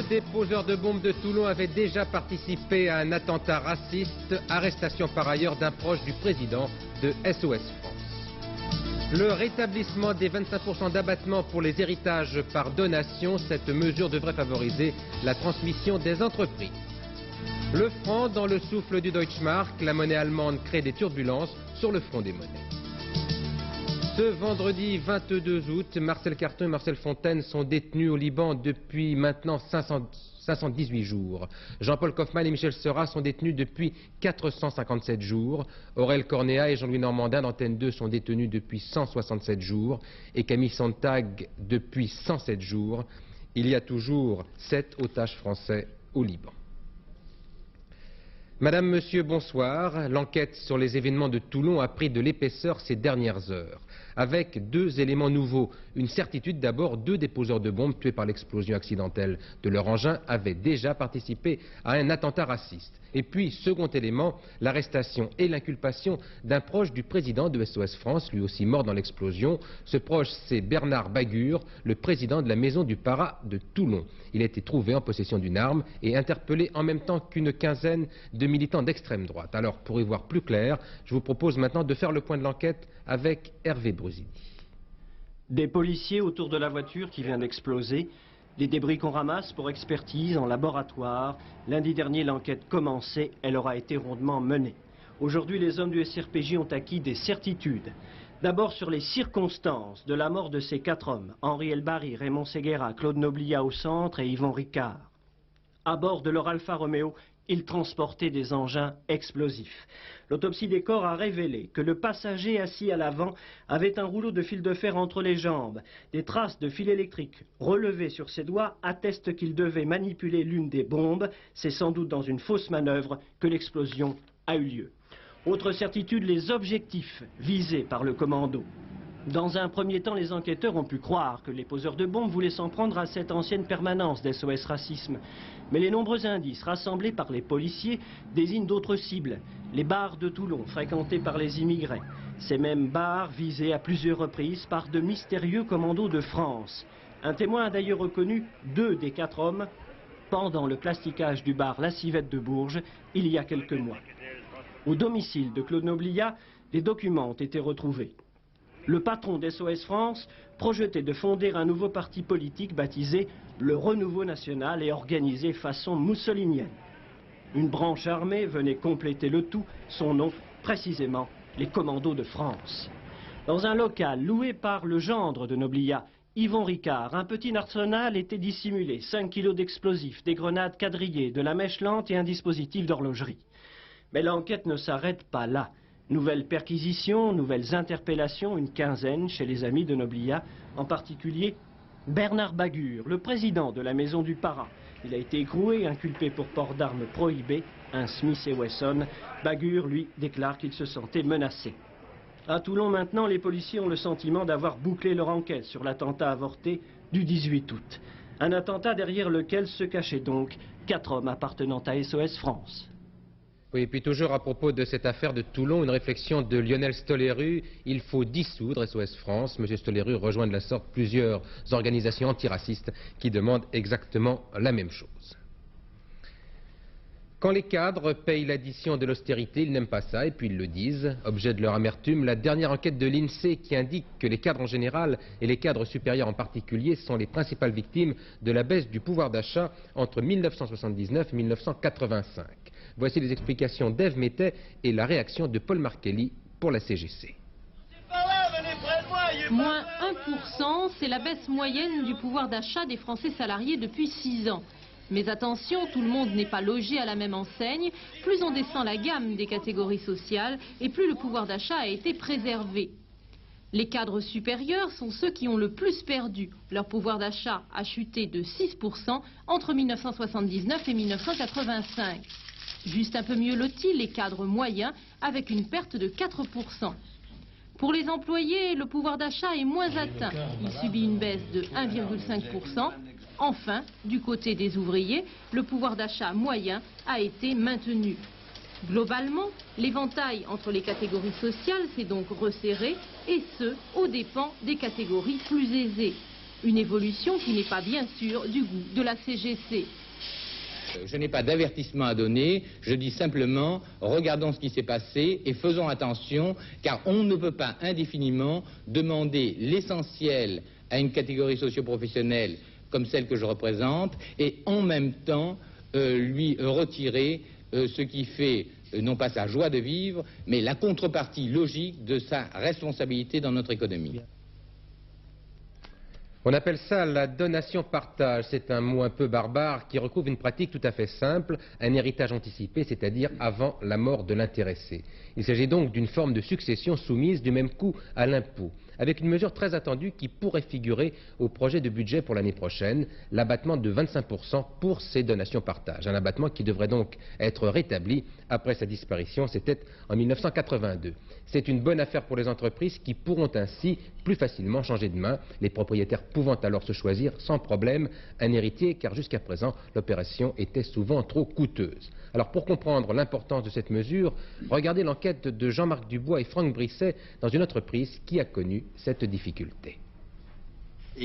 déposeurs de bombes de Toulon avaient déjà participé à un attentat raciste, arrestation par ailleurs d'un proche du président de SOS France. Le rétablissement des 25% d'abattement pour les héritages par donation, cette mesure devrait favoriser la transmission des entreprises. Le franc dans le souffle du Deutschmark, la monnaie allemande crée des turbulences sur le front des monnaies. Ce vendredi 22 août, Marcel Carton et Marcel Fontaine sont détenus au Liban depuis maintenant 518 jours. Jean-Paul Kaufmann et Michel Seurat sont détenus depuis 457 jours. Aurel Cornéa et Jean-Louis Normandin d'Antenne 2 sont détenus depuis 167 jours. Et Camille Sontag depuis 107 jours. Il y a toujours 7 otages français au Liban. Madame, Monsieur, bonsoir. L'enquête sur les événements de Toulon a pris de l'épaisseur ces dernières heures, avec 2 éléments nouveaux. Une certitude d'abord, 2 déposeurs de bombes tués par l'explosion accidentelle de leur engin avaient déjà participé à un attentat raciste. Et puis, second élément, l'arrestation et l'inculpation d'un proche du président de SOS France, lui aussi mort dans l'explosion. Ce proche, c'est Bernard Bagur, le président de la Maison du Para de Toulon. Il a été trouvé en possession d'une arme et interpellé en même temps qu'une quinzaine de militants d'extrême droite. Alors, pour y voir plus clair, je vous propose maintenant de faire le point de l'enquête avec Hervé Brusini. Des policiers autour de la voiture qui vient d'exploser, les débris qu'on ramasse pour expertise en laboratoire. Lundi dernier, l'enquête commençait, elle aura été rondement menée. Aujourd'hui, les hommes du SRPJ ont acquis des certitudes. D'abord sur les circonstances de la mort de ces 4 hommes, Henri Elbari, Raymond Séguéra, Claude Noblia au centre et Yvon Ricard. À bord de leur Alfa Romeo, ils transportaient des engins explosifs. L'autopsie des corps a révélé que le passager assis à l'avant avait un rouleau de fil de fer entre les jambes. Des traces de fil électrique relevées sur ses doigts attestent qu'il devait manipuler l'une des bombes. C'est sans doute dans une fausse manœuvre que l'explosion a eu lieu. Autre certitude, les objectifs visés par le commando. Dans un premier temps, les enquêteurs ont pu croire que les poseurs de bombes voulaient s'en prendre à cette ancienne permanence d'SOS Racisme. Mais les nombreux indices rassemblés par les policiers désignent d'autres cibles. Les bars de Toulon, fréquentés par les immigrés. Ces mêmes bars visés à plusieurs reprises par de mystérieux commandos de France. Un témoin a d'ailleurs reconnu 2 des 4 hommes pendant le plasticage du bar La Civette de Bourges il y a quelques mois. Au domicile de Claude Noblia, des documents ont été retrouvés. Le patron d'SOS France projetait de fonder un nouveau parti politique baptisé le Renouveau National et organisé façon mussolinienne. Une branche armée venait compléter le tout, son nom précisément les Commandos de France. Dans un local loué par le gendre de Noblia, Yvon Ricard, un petit arsenal était dissimulé, 5 kilos d'explosifs, des grenades quadrillées, de la mèche lente et un dispositif d'horlogerie. Mais l'enquête ne s'arrête pas là. Nouvelles perquisitions, nouvelles interpellations, une quinzaine chez les amis de Noblia, en particulier Bernard Bagur, le président de la Maison du Para. Il a été écroué, inculpé pour port d'armes prohibées, un Smith & Wesson. Bagur, lui, déclare qu'il se sentait menacé. À Toulon maintenant, les policiers ont le sentiment d'avoir bouclé leur enquête sur l'attentat avorté du 18 août. Un attentat derrière lequel se cachaient donc 4 hommes appartenant à SOS France. Oui, et puis toujours à propos de cette affaire de Toulon, une réflexion de Lionel Stoléru. Il faut dissoudre SOS France. Monsieur Stoléru rejoint de la sorte plusieurs organisations antiracistes qui demandent exactement la même chose. Quand les cadres payent l'addition de l'austérité, ils n'aiment pas ça et puis ils le disent. Objet de leur amertume, la dernière enquête de l'INSEE qui indique que les cadres en général et les cadres supérieurs en particulier sont les principales victimes de la baisse du pouvoir d'achat entre 1979 et 1985. Voici les explications d'Ève Mettet et la réaction de Paul Markelly pour la CGC. Moins 1%, c'est la baisse moyenne du pouvoir d'achat des Français salariés depuis 6 ans. Mais attention, tout le monde n'est pas logé à la même enseigne. Plus on descend la gamme des catégories sociales et plus le pouvoir d'achat a été préservé. Les cadres supérieurs sont ceux qui ont le plus perdu. Leur pouvoir d'achat a chuté de 6% entre 1979 et 1985. Juste un peu mieux lotis, les cadres moyens avec une perte de 4%. Pour les employés, le pouvoir d'achat est moins atteint. Il subit une baisse de 1,5%. Enfin, du côté des ouvriers, le pouvoir d'achat moyen a été maintenu. Globalement, l'éventail entre les catégories sociales s'est donc resserré, et ce, aux dépens des catégories plus aisées. Une évolution qui n'est pas bien sûr du goût de la CGC. Je n'ai pas d'avertissement à donner, je dis simplement, regardons ce qui s'est passé et faisons attention, car on ne peut pas indéfiniment demander l'essentiel à une catégorie socio-professionnelle comme celle que je représente et en même temps lui retirer ce qui fait non pas sa joie de vivre, mais la contrepartie logique de sa responsabilité dans notre économie. On appelle ça la donation-partage. C'est un mot un peu barbare qui recouvre une pratique tout à fait simple, un héritage anticipé, c'est-à-dire avant la mort de l'intéressé. Il s'agit donc d'une forme de succession soumise du même coup à l'impôt, avec une mesure très attendue qui pourrait figurer au projet de budget pour l'année prochaine, l'abattement de 25% pour ces donations-partage. Un abattement qui devrait donc être rétabli après sa disparition, c'était en 1982. C'est une bonne affaire pour les entreprises qui pourront ainsi plus facilement changer de main, les propriétaires pouvant alors se choisir sans problème un héritier, car jusqu'à présent l'opération était souvent trop coûteuse. Alors pour comprendre l'importance de cette mesure, regardez l'enquête de Jean-Marc Dubois et Franck Brisset dans une entreprise qui a connu cette difficulté.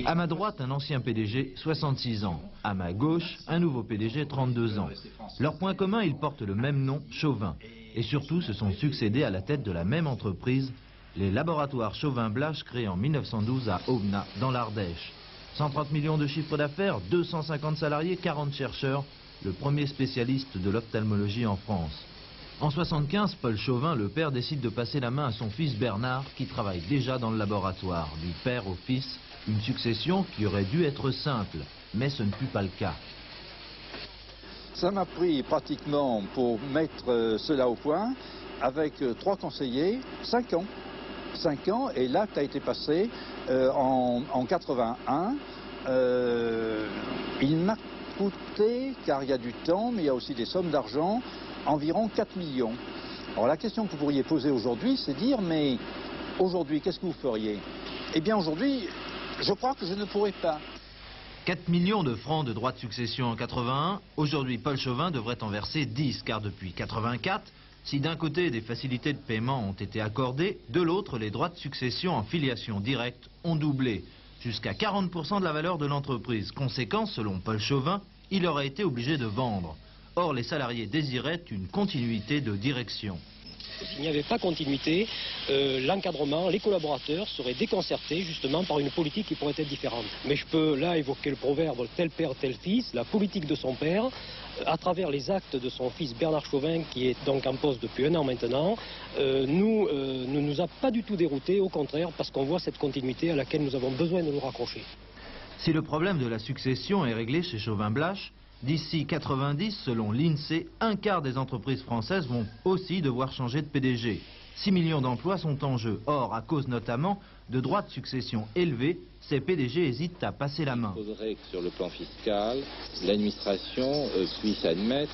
À ma droite, un ancien PDG, 66 ans. À ma gauche, un nouveau PDG, 32 ans. Leur point commun, ils portent le même nom, Chauvin. Et surtout, se sont succédés à la tête de la même entreprise, les laboratoires Chauvin-Blache, créés en 1912 à Aubenas, dans l'Ardèche. 130 millions de chiffre d'affaires, 250 salariés, 40 chercheurs, le premier spécialiste de l'ophtalmologie en France. En 1975, Paul Chauvin, le père, décide de passer la main à son fils Bernard, qui travaille déjà dans le laboratoire. Du père au fils, une succession qui aurait dû être simple, mais ce ne fut pas le cas. Ça m'a pris pratiquement, pour mettre cela au point, avec 3 conseillers, 5 ans. 5 ans, et l'acte a été passé en 81. Il m'a coûté, car il y a du temps, mais il y a aussi des sommes d'argent, environ 4 millions. Alors la question que vous pourriez poser aujourd'hui, c'est dire, mais aujourd'hui, qu'est-ce que vous feriez? Eh bien aujourd'hui, je crois que je ne pourrais pas. 4 millions de francs de droits de succession en 81, aujourd'hui Paul Chauvin devrait en verser 10, car depuis 84, si d'un côté des facilités de paiement ont été accordées, de l'autre les droits de succession en filiation directe ont doublé, jusqu'à 40% de la valeur de l'entreprise. Conséquence, selon Paul Chauvin, il aurait été obligé de vendre. Or, les salariés désiraient une continuité de direction. S'il n'y avait pas continuité, l'encadrement, les collaborateurs seraient déconcertés justement par une politique qui pourrait être différente. Mais je peux là évoquer le proverbe « tel père, tel fils », la politique de son père, à travers les actes de son fils Bernard Chauvin, qui est donc en poste depuis 1 an maintenant, ne nous a pas du tout déroutés, au contraire, parce qu'on voit cette continuité à laquelle nous avons besoin de nous raccrocher. Si le problème de la succession est réglé chez Chauvin-Blache, d'ici 90, selon l'INSEE, 1/4 des entreprises françaises vont aussi devoir changer de PDG. 6 millions d'emplois sont en jeu. Or, à cause notamment de droits de succession élevés, ces PDG hésitent à passer la main. Il faudrait que sur le plan fiscal, l'administration puisse admettre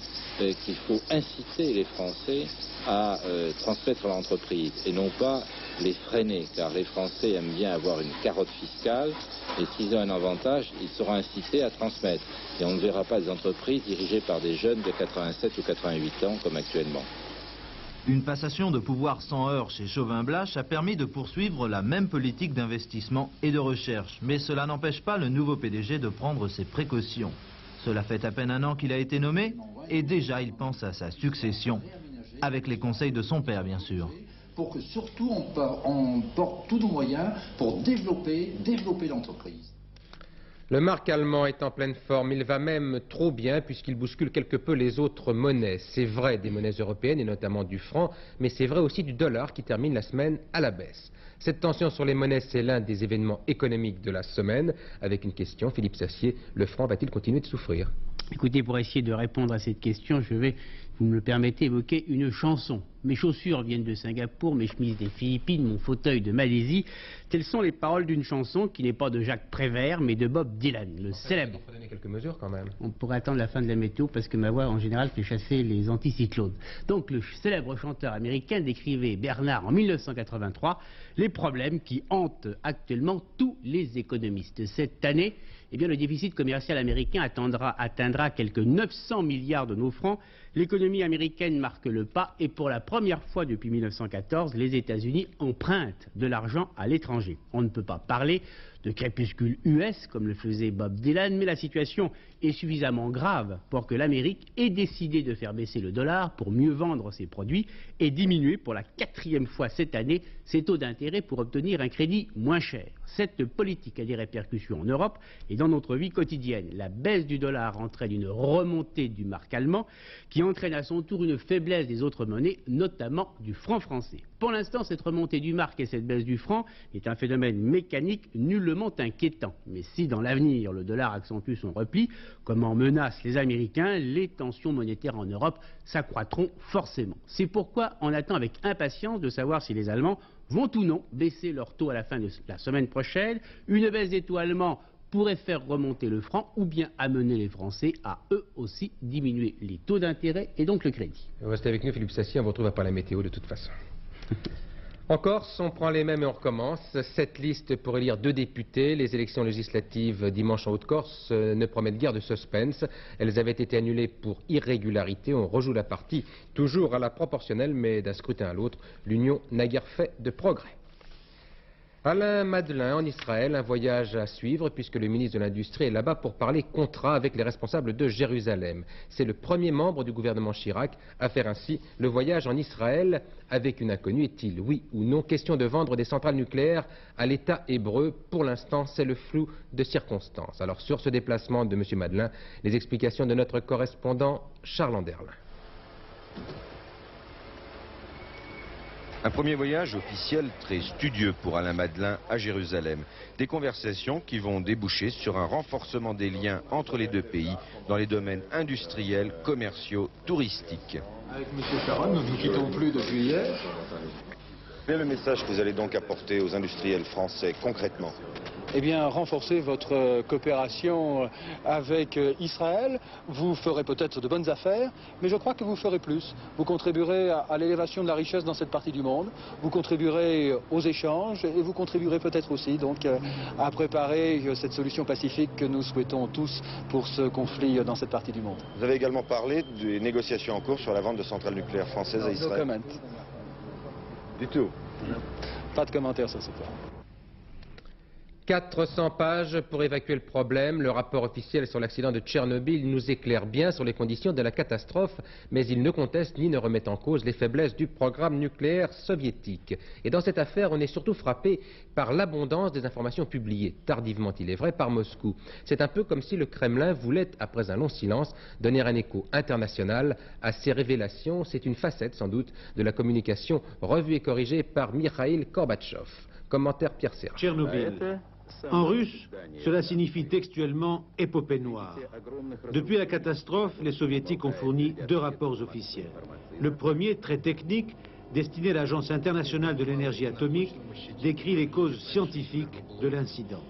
qu'il faut inciter les Français à transmettre l'entreprise et non pas les freiner, car les Français aiment bien avoir une carotte fiscale et s'ils ont un avantage, ils seront incités à transmettre. Et on ne verra pas des entreprises dirigées par des jeunes de 87 ou 88 ans comme actuellement. Une passation de pouvoir sans heurts chez Chauvin-Blache a permis de poursuivre la même politique d'investissement et de recherche. Mais cela n'empêche pas le nouveau PDG de prendre ses précautions. Cela fait à peine 1 an qu'il a été nommé et déjà il pense à sa succession, avec les conseils de son père bien sûr. Pour que surtout on porte tous nos moyens pour développer l'entreprise. Le mark allemand est en pleine forme, il va même trop bien puisqu'il bouscule quelque peu les autres monnaies. C'est vrai des monnaies européennes et notamment du franc, mais c'est vrai aussi du dollar qui termine la semaine à la baisse. Cette tension sur les monnaies, c'est l'un des événements économiques de la semaine. Avec une question, Philippe Sassier, le franc va-t-il continuer de souffrir? Écoutez, pour essayer de répondre à cette question, je vais, vous me le permettez, évoquer une chanson. Mes chaussures viennent de Singapour, mes chemises des Philippines, mon fauteuil de Malaisie. Telles sont les paroles d'une chanson qui n'est pas de Jacques Prévert, mais de Bob Dylan, le célèbre. Il faut donner quelques mesures quand même. On pourrait attendre la fin de la météo parce que ma voix en général fait chasser les anticyclones. Donc le célèbre chanteur américain décrivait Bernard en 1983 les problèmes qui hantent actuellement tous les économistes. Cette année, eh bien, le déficit commercial américain atteindra quelques 900 milliards de nos francs. L'économie américaine marque le pas et pour la première fois depuis 1914, les États-Unis empruntent de l'argent à l'étranger. On ne peut pas parler de crépuscule US, comme le faisait Bob Dylan, mais la situation est suffisamment grave pour que l'Amérique ait décidé de faire baisser le dollar pour mieux vendre ses produits et diminuer pour la 4e fois cette année ses taux d'intérêt pour obtenir un crédit moins cher. Cette politique a des répercussions en Europe et dans notre vie quotidienne. La baisse du dollar entraîne une remontée du mark allemand qui entraîne à son tour une faiblesse des autres monnaies, notamment du franc français. Pour l'instant, cette remontée du mark et cette baisse du franc est un phénomène mécanique nullement inquiétant. Mais si dans l'avenir le dollar accentue son repli, comme en menacent les Américains, les tensions monétaires en Europe s'accroîtront forcément. C'est pourquoi on attend avec impatience de savoir si les Allemands vont ou non baisser leur taux à la fin de la semaine prochaine. Une baisse des taux allemands pourrait faire remonter le franc ou bien amener les Français à eux aussi diminuer les taux d'intérêt et donc le crédit. Restez avec nous, Philippe Sassier, on vous retrouve après la météo de toute façon. En Corse, on prend les mêmes et on recommence. Cette liste pour élire 2 députés. Les élections législatives dimanche en Haute-Corse ne promettent guère de suspense. Elles avaient été annulées pour irrégularité. On rejoue la partie, toujours à la proportionnelle, mais d'un scrutin à l'autre. L'Union n'a guère fait de progrès. Alain Madelin en Israël, un voyage à suivre puisque le ministre de l'Industrie est là-bas pour parler contrat avec les responsables de Jérusalem. C'est le premier membre du gouvernement Chirac à faire ainsi le voyage en Israël avec une inconnue. Est-il, oui ou non, question de vendre des centrales nucléaires à l'État hébreu? Pour l'instant, c'est le flou de circonstances. Alors sur ce déplacement de M. Madelin, les explications de notre correspondant Charles Anderlin. Un premier voyage officiel très studieux pour Alain Madelin à Jérusalem. Des conversations qui vont déboucher sur un renforcement des liens entre les deux pays dans les domaines industriels, commerciaux, touristiques. Avec M. Sharon, nous ne quittons plus depuis hier. Quel est le message que vous allez donc apporter aux industriels français concrètement? Eh bien, renforcer votre coopération avec Israël. Vous ferez peut-être de bonnes affaires, mais je crois que vous ferez plus. Vous contribuerez à l'élévation de la richesse dans cette partie du monde, vous contribuerez aux échanges et vous contribuerez peut-être aussi donc à préparer cette solution pacifique que nous souhaitons tous pour ce conflit dans cette partie du monde. Vous avez également parlé des négociations en cours sur la vente de centrales nucléaires françaises à Israël. No comment. Du tout. Pas de commentaires sur ce point. 400 pages pour évacuer le problème. Le rapport officiel sur l'accident de Tchernobyl nous éclaire bien sur les conditions de la catastrophe, mais il ne conteste ni ne remet en cause les faiblesses du programme nucléaire soviétique. Et dans cette affaire, on est surtout frappé par l'abondance des informations publiées, tardivement il est vrai, par Moscou. C'est un peu comme si le Kremlin voulait, après un long silence, donner un écho international à ces révélations. C'est une facette, sans doute, de la communication revue et corrigée par Mikhail Gorbatchev. Commentaire Pierre Serra. Tchernobyl. En russe, cela signifie textuellement épopée noire. Depuis la catastrophe, les soviétiques ont fourni 2 rapports officiels. Le premier, très technique, destiné à l'Agence internationale de l'énergie atomique, décrit les causes scientifiques de l'incident.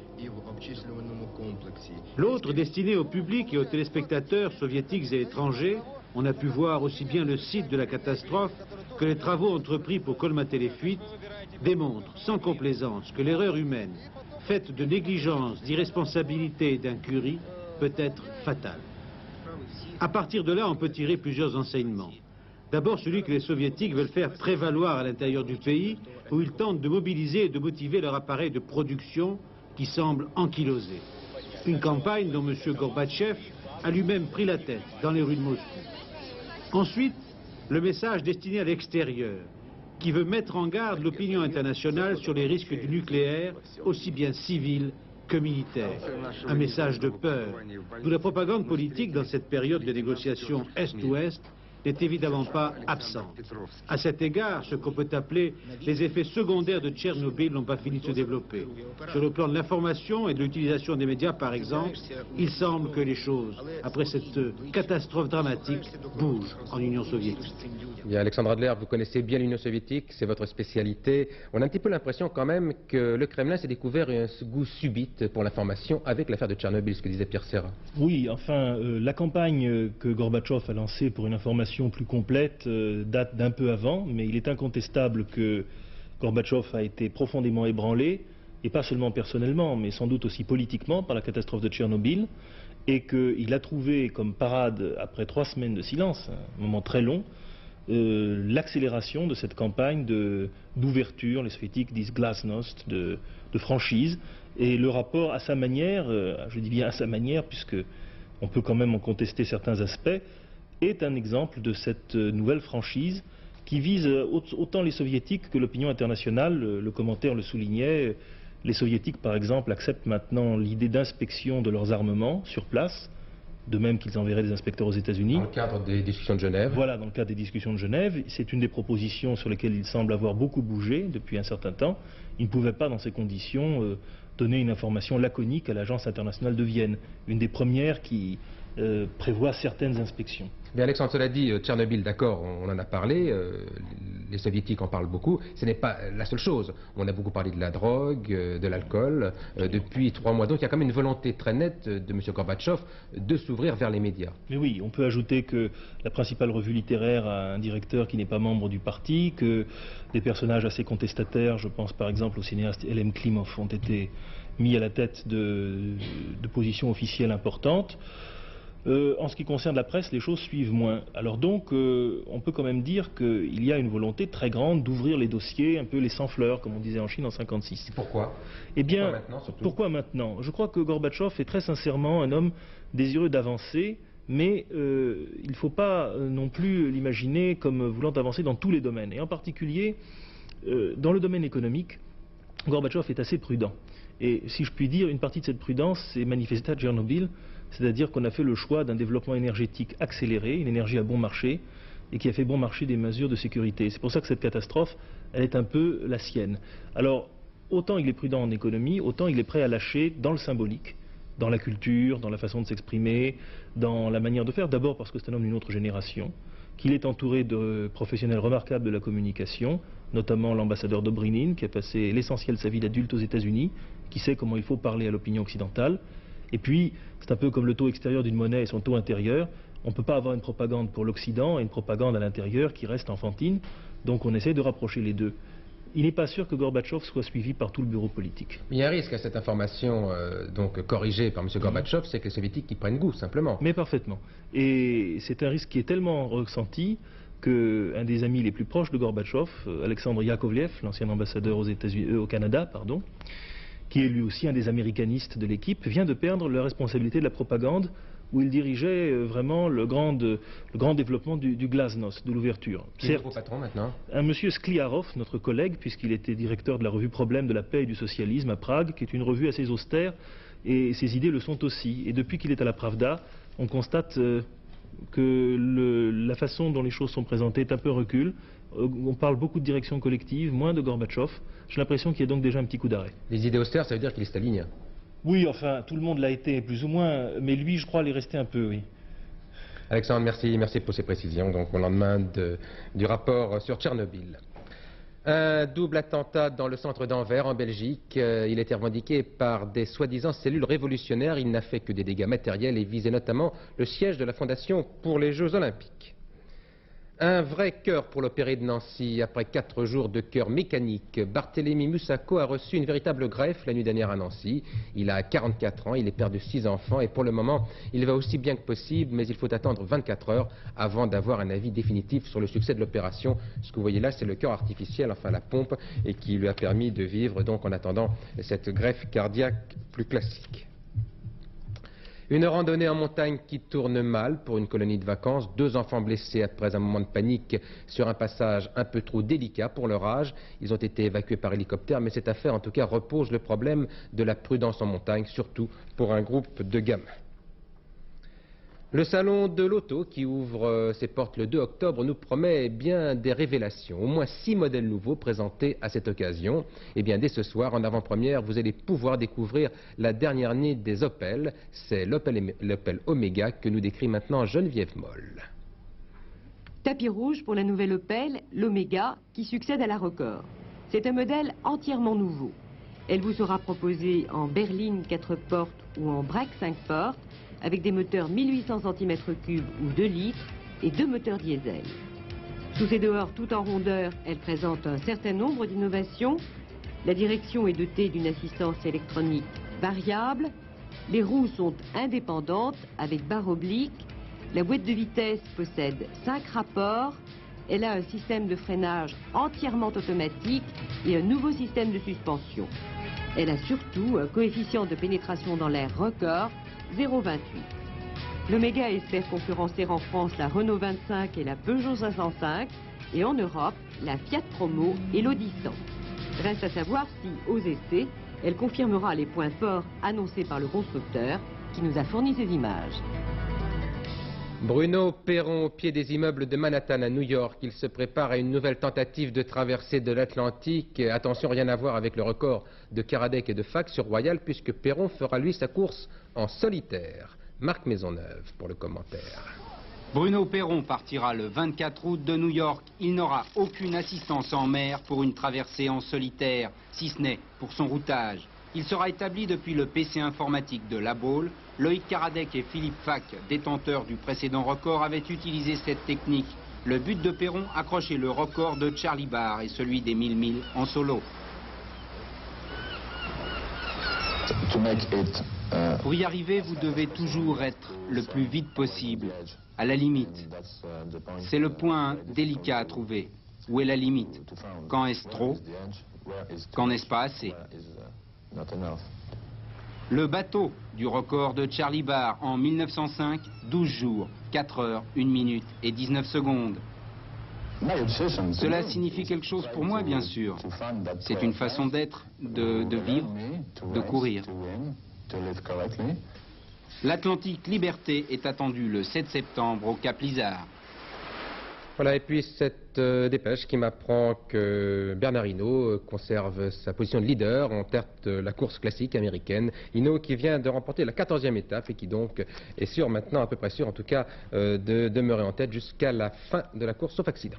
L'autre, destiné au public et aux téléspectateurs soviétiques et étrangers, on a pu voir aussi bien le site de la catastrophe que les travaux entrepris pour colmater les fuites, démontre sans complaisance que l'erreur humaine, faite de négligence, d'irresponsabilité et d'incurie, peut être fatale. À partir de là, on peut tirer plusieurs enseignements. D'abord, celui que les soviétiques veulent faire prévaloir à l'intérieur du pays, où ils tentent de mobiliser et de motiver leur appareil de production qui semble ankylosé. Une campagne dont M. Gorbatchev a lui-même pris la tête dans les rues de Moscou. Ensuite, le message destiné à l'extérieur, qui veut mettre en garde l'opinion internationale sur les risques du nucléaire, aussi bien civil que militaire. Un message de peur, d'où la propagande politique dans cette période de négociations Est-Ouest n'est évidemment pas absente. À cet égard, ce qu'on peut appeler les effets secondaires de Tchernobyl n'ont pas fini de se développer. Sur le plan de l'information et de l'utilisation des médias, par exemple, il semble que les choses, après cette catastrophe dramatique, bougent en Union soviétique. Bien, Alexandre Adler, vous connaissez bien l'Union soviétique, c'est votre spécialité. On a un petit peu l'impression quand même que le Kremlin s'est découvert un goût subit pour l'information avec l'affaire de Tchernobyl, ce que disait Pierre Serra. Oui, enfin, la campagne que Gorbatchev a lancée pour une information plus complète date d'un peu avant, mais il est incontestable que Gorbatchev a été profondément ébranlé, et pas seulement personnellement, mais sans doute aussi politiquement par la catastrophe de Tchernobyl, et qu'il a trouvé comme parade, après 3 semaines de silence, un moment très long, l'accélération de cette campagne d'ouverture, les soviétiques disent glasnost, de franchise, et le rapport à sa manière, je dis bien à sa manière puisque on peut quand même en contester certains aspects, est un exemple de cette nouvelle franchise qui vise autant les soviétiques que l'opinion internationale. Le commentaire le soulignait, les soviétiques par exemple acceptent maintenant l'idée d'inspection de leurs armements sur place, de même qu'ils enverraient des inspecteurs aux États-Unis. Dans le cadre des discussions de Genève. Voilà, dans le cadre des discussions de Genève. C'est une des propositions sur lesquelles il semble avoir beaucoup bougé depuis un certain temps. Il ne pouvait pas, dans ces conditions, donner une information laconique à l'Agence internationale de Vienne, une des premières qui prévoit certaines inspections. Mais Alexandre, cela dit, Tchernobyl, d'accord, on en a parlé, les soviétiques en parlent beaucoup, ce n'est pas la seule chose. On a beaucoup parlé de la drogue, de l'alcool, depuis 3 mois. Donc il y a quand même une volonté très nette de M. Gorbatchev de s'ouvrir vers les médias. Mais oui, on peut ajouter que la principale revue littéraire a un directeur qui n'est pas membre du parti, que des personnages assez contestataires, je pense par exemple au cinéaste L.M. Klimov, ont été mis à la tête de positions officielles importantes. En ce qui concerne la presse, les choses suivent moins. Alors donc, on peut quand même dire qu'il y a une volonté très grande d'ouvrir les dossiers, un peu les sans fleurs, comme on disait en Chine en 1956. Pourquoi? Eh bien, pourquoi maintenant, surtout? Pourquoi maintenant? Je crois que Gorbatchev est très sincèrement un homme désireux d'avancer, mais il ne faut pas non plus l'imaginer comme voulant avancer dans tous les domaines. Et en particulier, dans le domaine économique, Gorbatchev est assez prudent. Et si je puis dire, une partie de cette prudence s'est manifestée à Tchernobyl, c'est-à-dire qu'on a fait le choix d'un développement énergétique accéléré, une énergie à bon marché, et qui a fait bon marché des mesures de sécurité. C'est pour ça que cette catastrophe, elle est un peu la sienne. Alors, autant il est prudent en économie, autant il est prêt à lâcher dans le symbolique, dans la culture, dans la façon de s'exprimer, dans la manière de faire. D'abord parce que c'est un homme d'une autre génération, qu'il est entouré de professionnels remarquables de la communication, notamment l'ambassadeur Dobrynin, qui a passé l'essentiel de sa vie d'adulte aux États-Unis, qui sait comment il faut parler à l'opinion occidentale. Et puis, c'est un peu comme le taux extérieur d'une monnaie et son taux intérieur. On ne peut pas avoir une propagande pour l'Occident et une propagande à l'intérieur qui reste enfantine. Donc on essaie de rapprocher les deux. Il n'est pas sûr que Gorbatchev soit suivi par tout le bureau politique. Il y a un risque à cette information donc corrigée par M. Gorbatchev, c'est que les soviétiques y prennent goût, simplement. Mais parfaitement. Et c'est un risque qui est tellement ressenti qu'un des amis les plus proches de Gorbatchev, Alexandre Yakovlev, l'ancien ambassadeur au Canada, qui est lui aussi un des américanistes de l'équipe, vient de perdre la responsabilité de la propagande, où il dirigeait vraiment le grand développement du glasnost, de l'ouverture. Qui est le patron maintenant? Un monsieur Skliarov, notre collègue, puisqu'il était directeur de la revue Problème de la paix et du socialisme à Prague, qui est une revue assez austère, et ses idées le sont aussi. Et depuis qu'il est à la Pravda, on constate que la façon dont les choses sont présentées est un peu recul. On parle beaucoup de direction collective, moins de Gorbatchev. J'ai l'impression qu'il y a donc déjà un petit coup d'arrêt. Les idées austères, ça veut dire qu'il est stalinien? Oui, enfin, tout le monde l'a été, plus ou moins, mais lui, je crois, l'est resté un peu, oui. Alexandre, merci pour ces précisions. Donc, au lendemain du rapport sur Tchernobyl. Un double attentat dans le centre d'Anvers, en Belgique. Il a été revendiqué par des soi-disant cellules révolutionnaires. Il n'a fait que des dégâts matériels et visait notamment le siège de la Fondation pour les Jeux Olympiques. Un vrai cœur pour l'opéré de Nancy. Après 4 jours de cœur mécanique, Barthélemy Moussako a reçu une véritable greffe la nuit dernière à Nancy. Il a 44 ans, il est père de 6 enfants et pour le moment, il va aussi bien que possible, mais il faut attendre 24 heures avant d'avoir un avis définitif sur le succès de l'opération. Ce que vous voyez là, c'est le cœur artificiel, enfin la pompe, et qui lui a permis de vivre donc en attendant cette greffe cardiaque plus classique. Une randonnée en montagne qui tourne mal pour une colonie de vacances. 2 enfants blessés après un moment de panique sur un passage un peu trop délicat pour leur âge. Ils ont été évacués par hélicoptère, mais cette affaire en tout cas repose le problème de la prudence en montagne, surtout pour un groupe de gamins. Le salon de l'auto qui ouvre ses portes le 2 octobre nous promet bien des révélations. Au moins 6 modèles nouveaux présentés à cette occasion. Et bien dès ce soir, en avant-première, vous allez pouvoir découvrir la dernière née des Opel. C'est l'Opel Omega que nous décrit maintenant Geneviève Moll. Tapis rouge pour la nouvelle Opel, l'Omega, qui succède à la Record. C'est un modèle entièrement nouveau. Elle vous sera proposée en berline 4 portes ou en braque 5 portes, avec des moteurs 1800 cm3 ou 2 litres et 2 moteurs diesel. Sous ses dehors tout en rondeur, elle présente un certain nombre d'innovations. La direction est dotée d'une assistance électronique variable. Les roues sont indépendantes avec barre oblique. La boîte de vitesse possède 5 rapports. Elle a un système de freinage entièrement automatique et un nouveau système de suspension. Elle a surtout un coefficient de pénétration dans l'air record, 0,28. L'Omega espère concurrencer en France la Renault 25 et la Peugeot 505 et en Europe la Fiat Promo et l'Audi 100. Reste à savoir si, aux essais, elle confirmera les points forts annoncés par le constructeur qui nous a fourni ces images. Bruno Perron au pied des immeubles de Manhattan à New York. Il se prépare à une nouvelle tentative de traversée de l'Atlantique. Attention, rien à voir avec le record de Karadec et de Fax sur Royal, puisque Perron fera lui sa course en solitaire. Marc Maisonneuve pour le commentaire. Bruno Perron partira le 24 août de New York. Il n'aura aucune assistance en mer pour une traversée en solitaire, si ce n'est pour son routage. Il sera établi depuis le PC informatique de La Baule. Loïc Karadec et Philippe Fac, détenteurs du précédent record, avaient utilisé cette technique. Le but de Perron, accrocher le record de Charlie Barr et celui des 1000 milles en solo. Pour y arriver, vous devez toujours être le plus vite possible, à la limite. C'est le point délicat à trouver. Où est la limite? Quand est-ce trop? Quand n'est-ce pas assez? Le bateau du record de Charlie Barr en 1905, 12 jours, 4 heures, 1 minute et 19 secondes. Cela signifie quelque chose pour moi, bien sûr. C'est une façon d'être, de vivre, de courir. L'Atlantique Liberté est attendu le 7 septembre au Cap Lizard. Voilà, et puis cette dépêche qui m'apprend que Bernard Hinault conserve sa position de leader en tête de la course classique américaine. Hinault qui vient de remporter la 14e étape et qui donc est sûr maintenant, à peu près sûr en tout cas, de demeurer en tête jusqu'à la fin de la course sauf accident.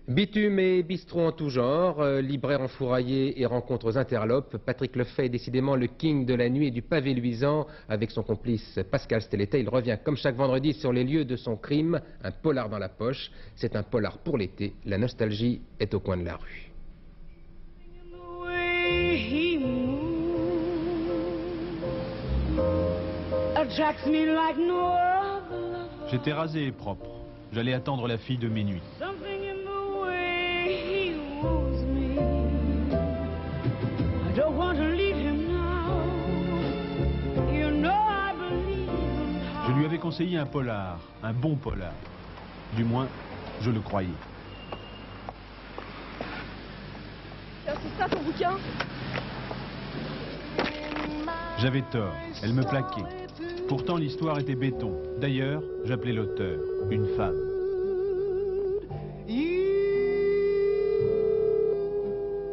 Bitume et bistrot en tout genre, libraire enfouraillé et rencontres aux interlopes, Patrick Lefay est décidément le king de la nuit et du pavé luisant. Avec son complice Pascal Stelletta, il revient comme chaque vendredi sur les lieux de son crime, un polar dans la poche. C'est un polar pour l'été, la nostalgie est au coin de la rue. J'étais rasé et propre, j'allais attendre la fille de minuit. Je lui avais conseillé un polar, un bon polar. Du moins, je le croyais. C'est ça ton bouquin? J'avais tort, elle me plaquait. Pourtant l'histoire était béton. D'ailleurs, j'appelais l'auteur une femme.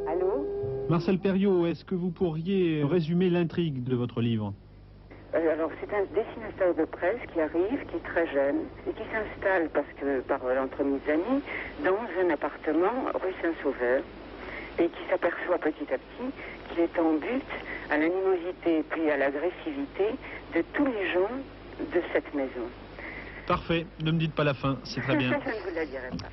Allô? Marcel Perriot, est-ce que vous pourriez résumer l'intrigue de votre livre? Alors c'est un dessinateur de presse qui arrive, qui est très jeune et qui s'installe par l'entremise d'amis dans un appartement rue Saint-Sauveur et qui s'aperçoit petit à petit qu'il est en but à l'animosité puis à l'agressivité de tous les gens de cette maison. Parfait, ne me dites pas la fin, c'est très bien. Ça, je ne vous la dirai pas.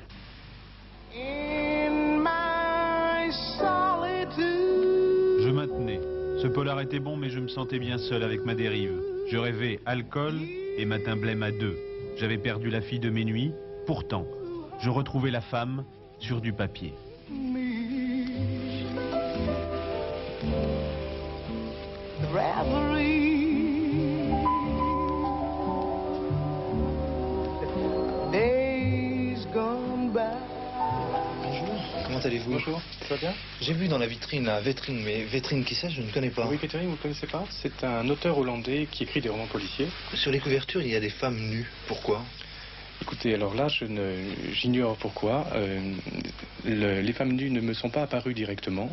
Je maintenais. Ce polar était bon, mais je me sentais bien seul avec ma dérive. Je rêvais alcool et matin blême à deux. J'avais perdu la fille de mes nuits. Pourtant, je retrouvais la femme sur du papier. Comment allez-vous? Bonjour, ça va bien? J'ai vu dans la vitrine un Wetering, mais Wetering qui c'est? Je ne connais pas. Oui, Wetering, vous ne connaissez pas? C'est un auteur hollandais qui écrit des romans policiers. Sur les couvertures, il y a des femmes nues. Pourquoi? Écoutez, alors là, j'ignore pourquoi. Les femmes nues ne me sont pas apparues directement.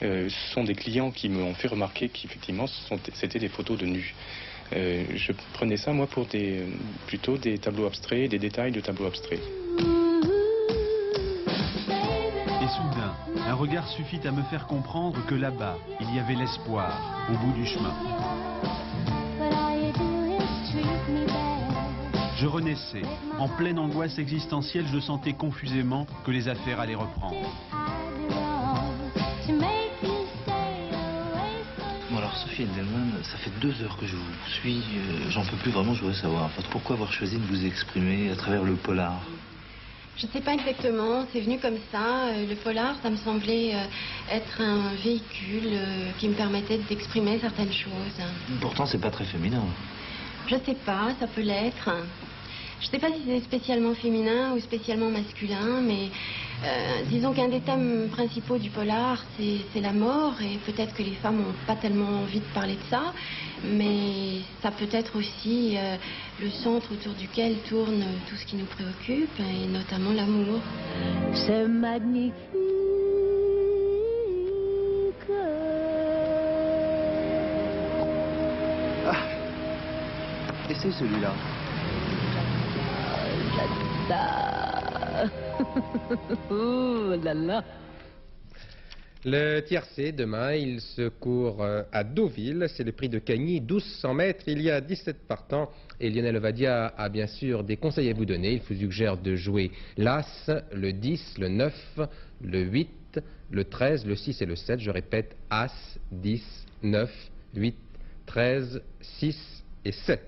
Ce sont des clients qui m'ont fait remarquer qu'effectivement, c'était des photos de nus. Je prenais ça, moi, pour plutôt des tableaux abstraits, des détails de tableaux abstraits. Et soudain, un regard suffit à me faire comprendre que là-bas, il y avait l'espoir, au bout du chemin. Je renaissais. En pleine angoisse existentielle, je sentais confusément que les affaires allaient reprendre. Bon alors, Sophie Edelman, ça fait 2 heures que je vous suis. J'en peux plus vraiment, je voudrais savoir. Pourquoi avoir choisi de vous exprimer à travers le polar? Je ne sais pas exactement, c'est venu comme ça. Le polar, ça me semblait être un véhicule qui me permettait d'exprimer certaines choses. Pourtant, c'est pas très féminin. Je sais pas, ça peut l'être. Je ne sais pas si c'est spécialement féminin ou spécialement masculin, mais disons qu'un des thèmes principaux du polar, c'est la mort, et peut-être que les femmes n'ont pas tellement envie de parler de ça, mais ça peut être aussi le centre autour duquel tourne tout ce qui nous préoccupe, et notamment l'amour. C'est magnifique. Et c'est celui-là. Oh là là. Le tiercé, demain, il se court à Deauville. C'est le prix de Cagny, 1200 mètres. Il y a 17 partants. Et Lionel Ovadia a bien sûr des conseils à vous donner. Il vous suggère de jouer l'As, le 10, le 9, le 8, le 13, le 6 et le 7. Je répète, As, 10, 9, 8, 13, 6 et 7.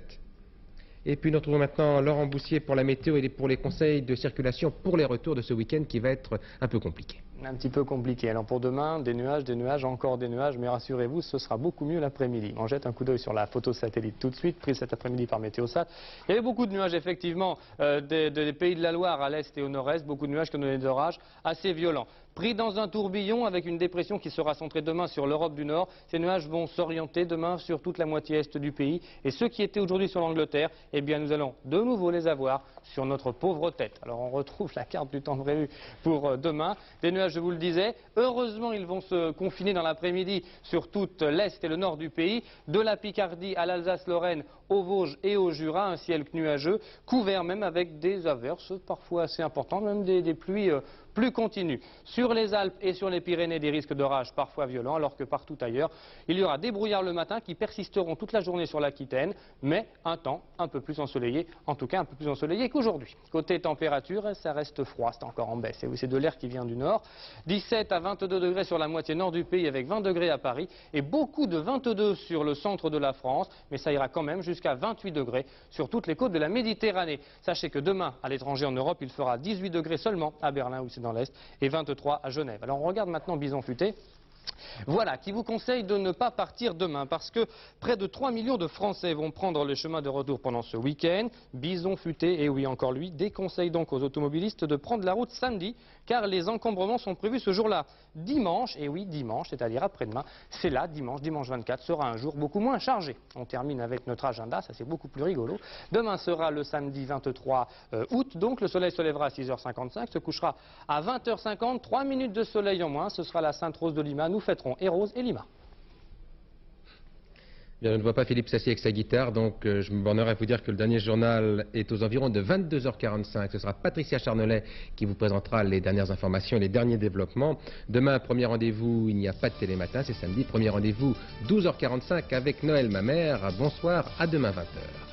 Et puis nous retrouvons maintenant Laurent Boussier pour la météo et pour les conseils de circulation pour les retours de ce week-end qui va être un peu compliqué. Un petit peu compliqué. Alors pour demain, des nuages, encore des nuages, mais rassurez-vous, ce sera beaucoup mieux l'après-midi. On jette un coup d'œil sur la photo satellite tout de suite, prise cet après-midi par Météosat. Il y avait beaucoup de nuages effectivement des pays de la Loire à l'est et au nord-est, beaucoup de nuages qui ont donné des orages assez violents. Pris dans un tourbillon avec une dépression qui sera centrée demain sur l'Europe du Nord, ces nuages vont s'orienter demain sur toute la moitié est du pays. Et ceux qui étaient aujourd'hui sur l'Angleterre, eh bien nous allons de nouveau les avoir sur notre pauvre tête. Alors on retrouve la carte du temps prévu pour demain. Des nuages, je vous le disais, heureusement ils vont se confiner dans l'après-midi sur toute l'est et le nord du pays, de la Picardie à l'Alsace-Lorraine, aux Vosges et au Jura, un ciel nuageux, couvert même avec des averses parfois assez importantes, même des pluies plus continues. Sur les Alpes et sur les Pyrénées, des risques d'orage parfois violents, alors que partout ailleurs, il y aura des brouillards le matin qui persisteront toute la journée sur l'Aquitaine, mais un temps un peu plus ensoleillé, en tout cas un peu plus ensoleillé qu'aujourd'hui. Côté température, ça reste froid, c'est encore en baisse. Et oui, c'est de l'air qui vient du nord. 17 à 22 degrés sur la moitié nord du pays, avec 20 degrés à Paris, et beaucoup de 22 sur le centre de la France, mais ça ira quand même jusqu'à 28 degrés sur toutes les côtes de la Méditerranée. Sachez que demain, à l'étranger en Europe, il fera 18 degrés seulement à Berlin, où c'est dans l'Est, et 23 à Genève. Alors on regarde maintenant Bison Futé. Voilà, qui vous conseille de ne pas partir demain parce que près de 3 millions de Français vont prendre le chemin de retour pendant ce week-end. Bison Futé, et oui encore lui, déconseille donc aux automobilistes de prendre la route samedi car les encombrements sont prévus ce jour-là. Dimanche, et oui dimanche, c'est-à-dire après-demain, c'est là, dimanche 24, sera un jour beaucoup moins chargé. On termine avec notre agenda, ça c'est beaucoup plus rigolo. Demain sera le samedi 23 août, donc le soleil se lèvera à 6h55, se couchera à 20h50, 3 minutes de soleil en moins, ce sera la Sainte-Rose de Lima. Nous fêterons Héros et Lima. Bien, je ne vois pas Philippe Sassier avec sa guitare, donc je me bornerai à vous dire que le dernier journal est aux environs de 22h45. Ce sera Patricia Charnolet qui vous présentera les dernières informations et les derniers développements. Demain, premier rendez-vous, il n'y a pas de télématin, c'est samedi. Premier rendez-vous, 12h45 avec Noël, ma mère. Bonsoir, à demain 20h.